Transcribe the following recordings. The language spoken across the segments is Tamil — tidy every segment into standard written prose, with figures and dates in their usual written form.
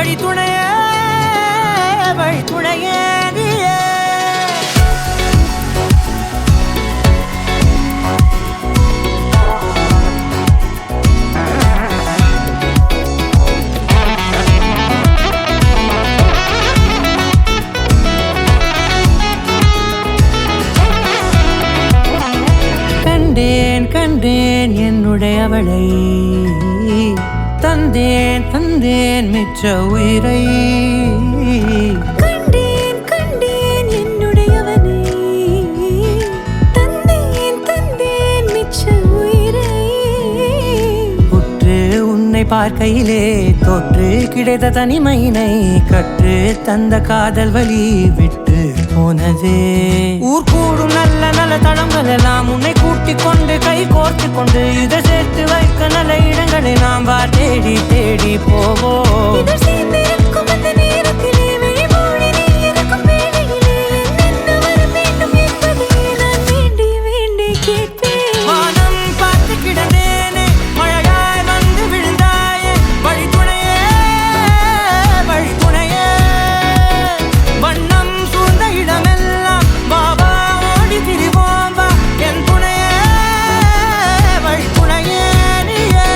வழி துணையே வழி துணையே நீயே. கண்டேன் கண்டேன் என்னுடையவளை, தந்தேன் தந்தேன் மிச்ச உயிரை. கண்டேன் கண்டேன் என்னுடையவனை, தந்தேன் தந்தேன் மிச்ச உயிரை. உற்று உன்னை பார்க்கையிலே தோற்று கிடைத்த தனிமையினை கற்று தந்த காதல் வழி விட்டு போனதே. ஊர் கூடும் நல்ல நல்ல தளங்கள் எல்லாம் உன்னை கூட்டிக் கொண்டு கை கோர்த்து கொண்டு இதை சேர்த்து வைக்க நல்ல இடங்களை நாம் வா தேடி தேடி போவோம். இதழ் சேர்ந்திருக்கும் அந்த நேரத்திலே விழிமூடி நீ இருக்கும் வேளையிலே என்னென்ன வர வேண்டும் என்பதை நான் வேண்டி வேண்டி கேட்பேன். வானம் பார்த்து கிடந்தேனே, மழையாய் வந்து விழுந்தாயே, வழி துணையே வழி துணையே. வண்ணம் சூழ்ந்த இடமெல்லாம் பாபா ஓடி திரிவோம் வா என் துணையே வழி துணையே நீயே.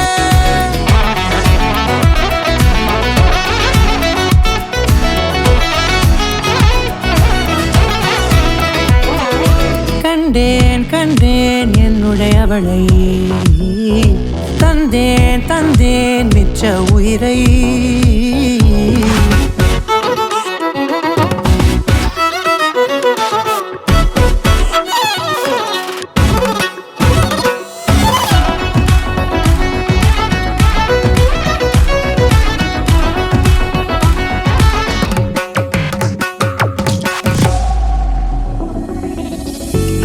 கண்டேன் கண்டேன் என்னுடையவளை, தந்தேன் தந்தேன் மிச்ச உயிரை.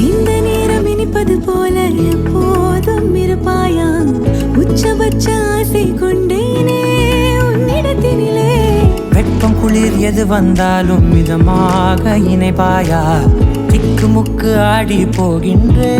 இந்த நேரம் இனிப்பது போல எப்போதும் இருப்பாயா? உச்சபட்ச ஆசை கொண்டேனே உன்னிடத்தினிலே. வெப்பம் குளிர் எது வந்தாலும் மிதமாக இணைப்பாயா? திக்கு முக்கு ஆடி போகின்றே.